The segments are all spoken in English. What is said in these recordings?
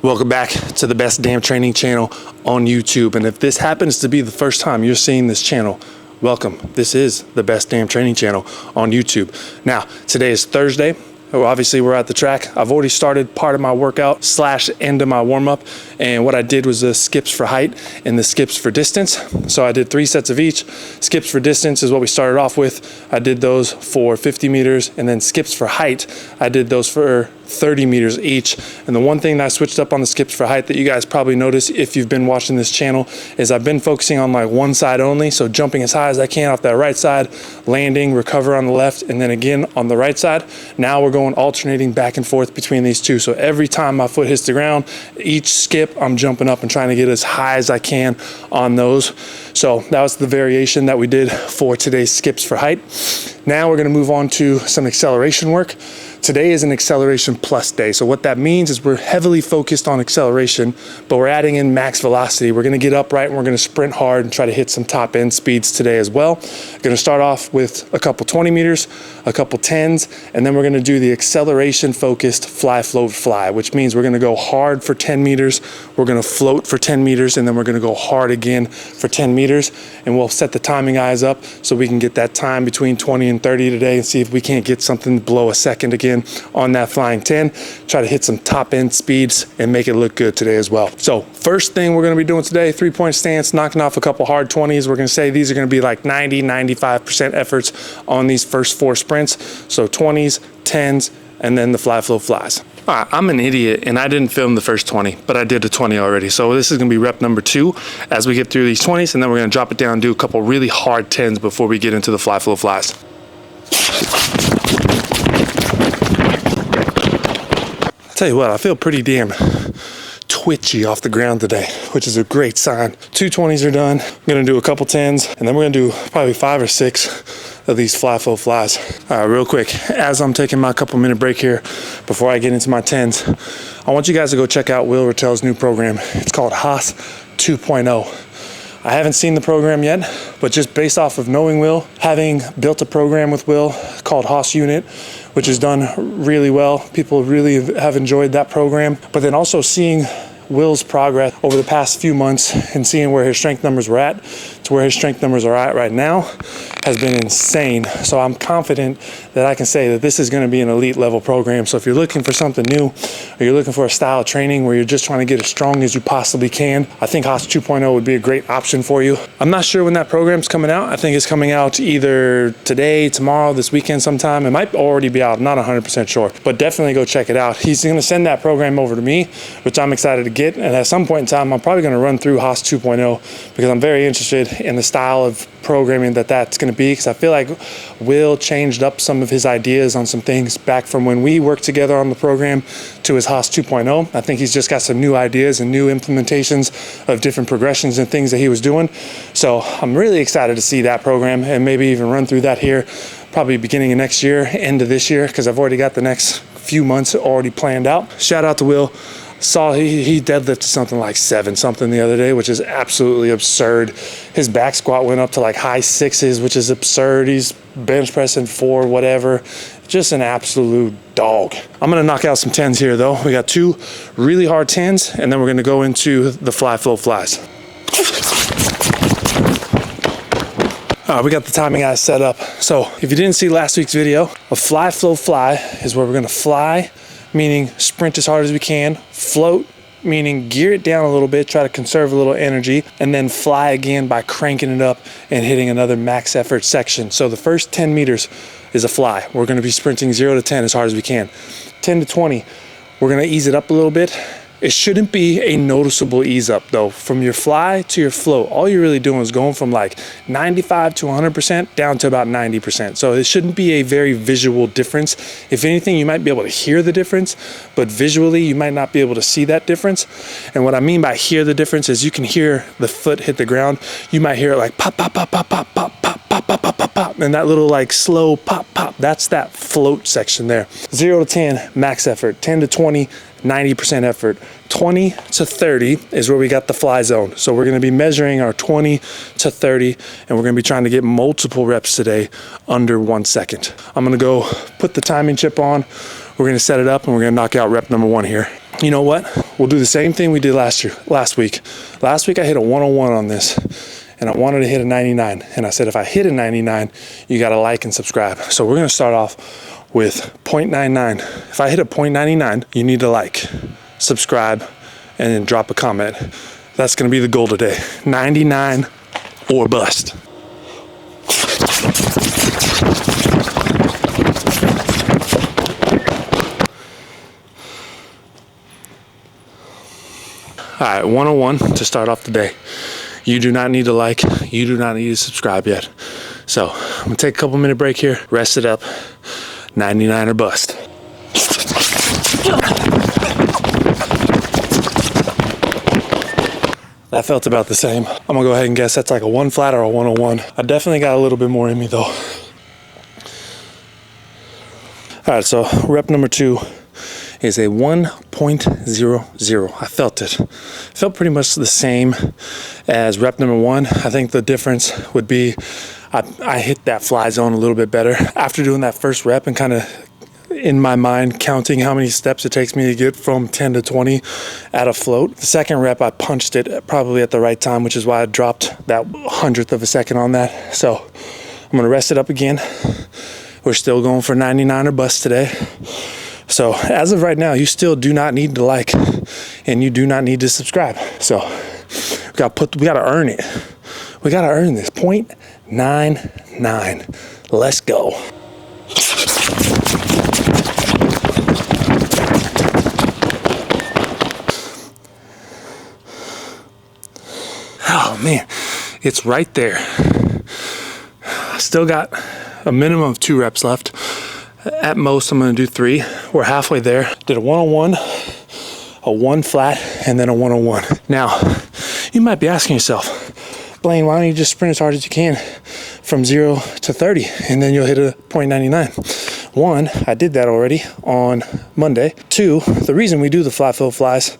Welcome back to the Best Damn Training channel on YouTube. And if this happens to be the first time you're seeing this channel, welcome. This is the Best Damn Training channel on YouTube. Now, today is Thursday. Well, obviously we're at the track. I've already started part of my workout / end of my warm-up, and what I did was the skips for height and the skips for distance. So I did 3 sets of each. Skips for distance is what we started off with. I did those for 50 meters, and then skips for height, I did those for 30 meters each. And the one thing that I switched up on the skips for height that you guys probably notice if you've been watching this channel is I've been focusing on like one side only. So jumping as high as I can off that right side, landing, recover on the left, and then again on the right side. Now we're going alternating back and forth between these two. So every time my foot hits the ground, each skip, I'm jumping up and trying to get as high as I can on those. So that was the variation that we did for today's skips for height. Now we're gonna move on to some acceleration work. Today is an acceleration plus day. So what that means is we're heavily focused on acceleration, but we're adding in max velocity. We're gonna get upright and we're gonna sprint hard and try to hit some top end speeds today as well. Gonna start off with a couple 20 meters, a couple 10s, and then we're gonna do the acceleration focused fly, float, fly, which means we're gonna go hard for 10 meters, we're gonna float for 10 meters, and then we're gonna go hard again for 10 meters. And we'll set the timing eyes up so we can get that time between 20 and 30 today and see if we can't get something below a second again on that flying 10, try to hit some top end speeds and make it look good today as well. So first thing we're gonna be doing today, 3-point stance, knocking off a couple hard 20s. We're gonna say these are gonna be like 90-95% efforts on these first 4 sprints. So 20s, 10s, and then the fly, flow, flies. All right, I'm an idiot and I didn't film the first 20, but I did the 20 already. So this is gonna be rep number 2 as we get through these 20s, and then we're gonna drop it down and do a couple really hard 10s before we get into the fly, flow, flies. Tell you what, I feel pretty damn twitchy off the ground today, which is a great sign. 2 20s are done. I'm gonna do a couple 10s, and then we're gonna do probably 5 or 6 of these fly, flow, flies. All right, real quick, as I'm taking my couple minute break here before I get into my 10s, I want you guys to go check out Will Rattel's new program. It's called Haas 2.0. I haven't seen the program yet, but just based off of knowing Will, having built a program with Will called Haas Unit, which has done really well. People really have enjoyed that program. But then also seeing Will's progress over the past few months and seeing where his strength numbers were at to where his strength numbers are at right now has been insane. So I'm confident that I can say that this is gonna be an elite level program. So if you're looking for something new, or you're looking for a style of training where you're just trying to get as strong as you possibly can, I think Haas 2.0 would be a great option for you. I'm not sure when that program's coming out. I think it's coming out either today, tomorrow, this weekend sometime. It might already be out, I'm not 100% sure, but definitely go check it out. He's gonna send that program over to me, which I'm excited to get. And at some point in time, I'm probably gonna run through Haas 2.0 because I'm very interested in the style of programming that's gonna be, because I feel like Will changed up some of his ideas on some things back from when we worked together on the program to his Haas 2.0. I think he's just got some new ideas and new implementations of different progressions and things that he was doing. So I'm really excited to see that program and maybe even run through that here, probably beginning of next year, end of this year, because I've already got the next few months already planned out. Shout out to Will. Saw he deadlifted something like 7 something the other day, which is absolutely absurd. His back squat went up to like high 6s, which is absurd. He's bench pressing 4, whatever. Just an absolute dog. I'm gonna knock out some 10s here though. We got 2 really hard 10s, and then we're gonna go into the fly, flow, flies. All right, we got the timing eyes set up. So if you didn't see last week's video, a fly, flow, fly is where we're gonna fly, meaning sprint as hard as we can, float, meaning gear it down a little bit, try to conserve a little energy, and then fly again by cranking it up and hitting another max effort section. So the first 10 meters is a fly. We're gonna be sprinting 0 to 10 as hard as we can. 10 to 20, we're gonna ease it up a little bit. It shouldn't be a noticeable ease up though. From your fly to your float, all you're really doing is going from like 95 to 100% down to about 90%. So it shouldn't be a very visual difference. If anything, you might be able to hear the difference, but visually you might not be able to see that difference. And what I mean by hear the difference is you can hear the foot hit the ground. You might hear it like pop, pop, pop, pop, pop, pop, pop, pop, pop, pop, pop, pop, and that little like slow pop, pop, that's that float section there. 0 to 10, max effort. 10 to 20, 90% effort. 20 to 30 is where we got the fly zone. So we're gonna be measuring our 20 to 30, and we're gonna be trying to get multiple reps today under 1 second. I'm gonna go put the timing chip on. We're gonna set it up and we're gonna knock out rep number 1 here. You know what? We'll do the same thing we did last week. Last week I hit a 101 on this, and I wanted to hit a 99. And I said, if I hit a 99, you got to like and subscribe. So we're going to start off with 0.99. If I hit a 0.99, you need to like, subscribe, and then drop a comment. That's going to be the goal today. 99 or bust. All right, 101 to start off the day. You do not need to like, you do not need to subscribe yet. So I'm gonna take a couple minute break here, rest it up, 99 or bust. That felt about the same. I'm gonna go ahead and guess that's like a 1 flat or a 101. I definitely got a little bit more in me though. All right, so rep number 2 is a 1.00. I felt it. Felt pretty much the same as rep number 1. I think the difference would be I hit that fly zone a little bit better. After doing that first rep and kind of in my mind counting how many steps it takes me to get from 10 to 20 at a float. The second rep, I punched it probably at the right time, which is why I dropped that 100th of a second on that. So I'm gonna rest it up again. We're still going for 99 or bust today. So as of right now, you still do not need to like, and you do not need to subscribe. So we gotta earn it. We gotta earn this 0.99. Let's go. Oh man, it's right there. I still got a minimum of 2 reps left. At most, I'm gonna do 3. We're halfway there. Did a 101, a 1 flat, and then a 101. Now, you might be asking yourself, Blaine, why don't you just sprint as hard as you can from 0 to 30, and then you'll hit a 0.99. 1, I did that already on Monday. 2, the reason we do the flat float flies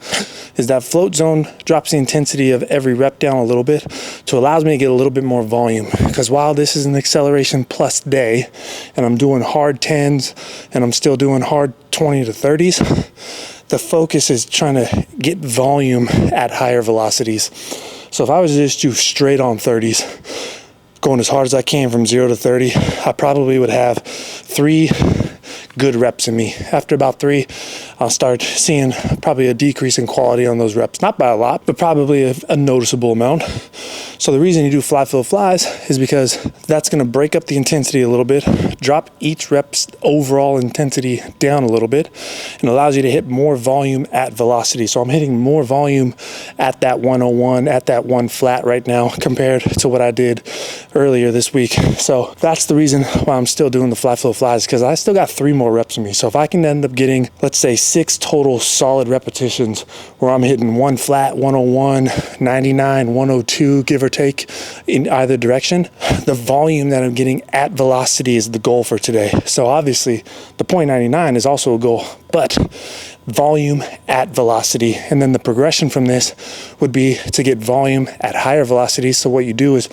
is that float zone drops the intensity of every rep down a little bit to allows me to get a little bit more volume. Because while this is an acceleration plus day, and I'm doing hard 10s, and I'm still doing hard 20 to 30s, the focus is trying to get volume at higher velocities. So if I was to just do straight on 30s, going as hard as I can from 0 to 30, I probably would have 3 good reps in me. After about 3, I'll start seeing probably a decrease in quality on those reps. Not by a lot, but probably a noticeable amount. So the reason you do flat float flies is because that's gonna break up the intensity a little bit, drop each rep's overall intensity down a little bit, and allows you to hit more volume at velocity. So I'm hitting more volume at that 101, at that 1 flat right now compared to what I did earlier this week. So that's the reason why I'm still doing the flat float flies, because I still got 3 more reps in me. So if I can end up getting, let's say 6 total solid repetitions where I'm hitting 1 flat, 101, 99, 102, give or take in either direction, the volume that I'm getting at velocity is the goal for today. So obviously the 0.99 is also a goal, but volume at velocity. And then the progression from this would be to get volume at higher velocities. So what you do is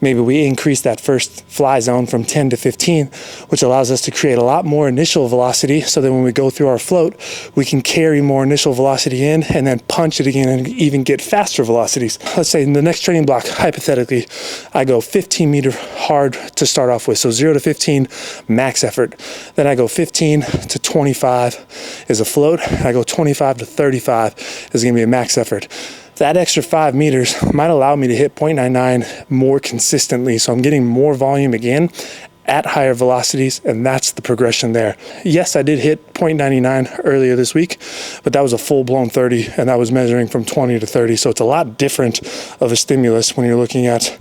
maybe we increase that first fly zone from 10 to 15, which allows us to create a lot more initial velocity. So then when we go through our float, we can carry more initial velocity in and then punch it again and even get faster velocities. Let's say in the next training block, hypothetically, I go 15 meter hard to start off with. So 0 to 15, max effort. Then I go 15 to 25 is a float. I go 25 to 35 is gonna be a max effort. That extra 5 meters might allow me to hit 0.99 more consistently. So I'm getting more volume again at higher velocities, and that's the progression there. Yes, I did hit 0.99 earlier this week, but that was a full-blown 30, and that was measuring from 20 to 30. So it's a lot different of a stimulus when you're looking at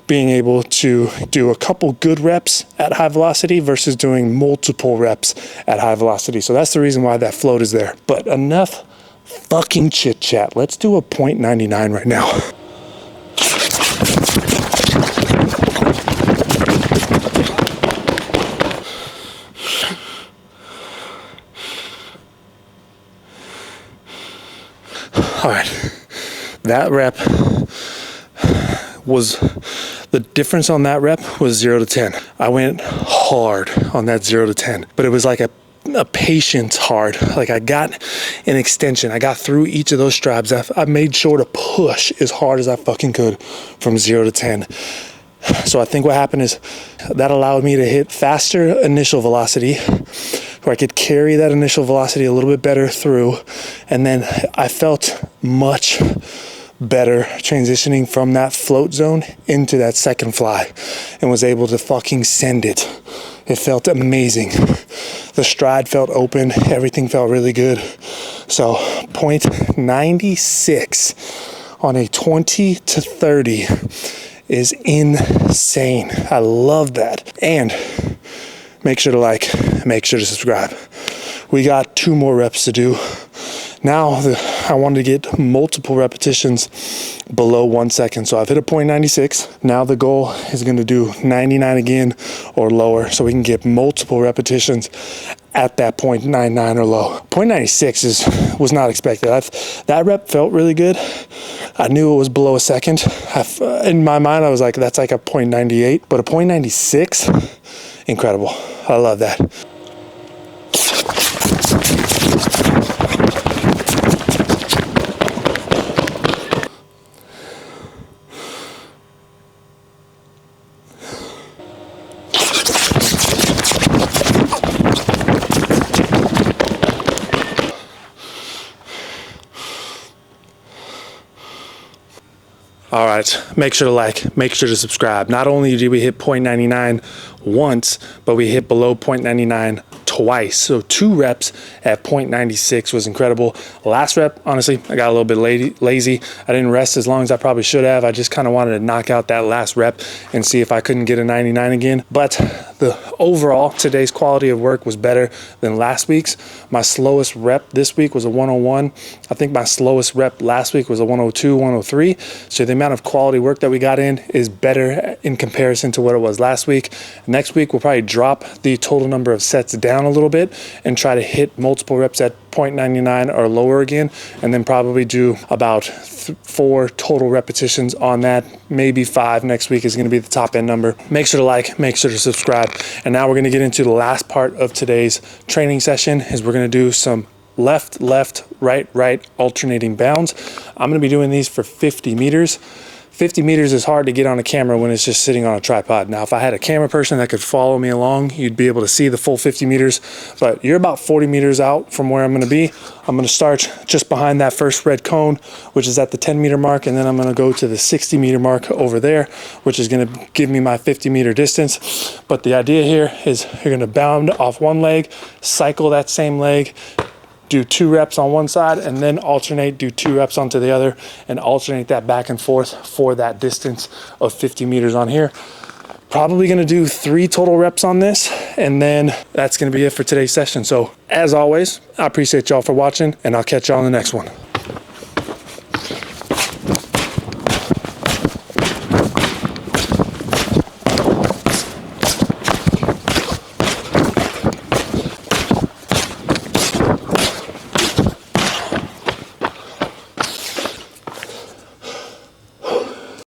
being able to do a couple good reps at high velocity versus doing multiple reps at high velocity. So that's the reason why that float is there. But enough fucking chit chat. Let's do a 0.99 right now. All right, that rep was, the difference on that rep was 0 to 10. I went hard on that 0 to 10, but it was like a patience hard. Like I got an extension. I got through each of those strides. I made sure to push as hard as I fucking could from 0 to 10. So I think what happened is that allowed me to hit faster initial velocity, where I could carry that initial velocity a little bit better through. And then I felt much better transitioning from that float zone into that second fly and was able to fucking send it. It felt amazing. The stride felt open. Everything felt really good. So 0.96 on a 20 to 30 is insane. I love that. And make sure to like, make sure to subscribe. We got 2 more reps to do. Now I wanted to get multiple repetitions below 1 second. So I've hit a 0.96. Now the goal is going to do 99 again or lower, so we can get multiple repetitions at that 0.99 or low. 0.96 was not expected. That rep felt really good. I knew it was below a second. In my mind, I was like, that's like a 0.98, but a 0.96, incredible. I love that. All right, make sure to like, make sure to subscribe. Not only did we hit 0.99 once, but we hit below 0.99 twice. So 2 reps at 0.96 was incredible. Last rep, honestly, I got a little bit lazy. I didn't rest as long as I probably should have. I just kind of wanted to knock out that last rep and see if I couldn't get a 99 again. But the overall, today's quality of work was better than last week's. My slowest rep this week was a 101. I think my slowest rep last week was a 102, 103. So the amount of quality work that we got in is better in comparison to what it was last week. Next week, we'll probably drop the total number of sets down a little bit and try to hit multiple reps at 0.99 or lower again, and then probably do about 4 total repetitions on that. Maybe 5 next week is going to be the top end number. Make sure to like, make sure to subscribe. And now we're going to get into the last part of today's training session. Is we're going to do some left, left, right, right alternating bounds. I'm going to be doing these for 50 meters. 50 meters is hard to get on a camera when it's just sitting on a tripod. Now, if I had a camera person that could follow me along, you'd be able to see the full 50 meters, but you're about 40 meters out from where I'm gonna be. I'm gonna start just behind that first red cone, which is at the 10 meter mark, and then I'm gonna go to the 60 meter mark over there, which is gonna give me my 50 meter distance. But the idea here is you're gonna bound off one leg, cycle that same leg, do 2 reps on one side, and then alternate, do 2 reps onto the other, and alternate that back and forth for that distance of 50 meters on here. Probably gonna do 3 total reps on this, and then that's gonna be it for today's session. So as always, I appreciate y'all for watching, and I'll catch y'all on the next one.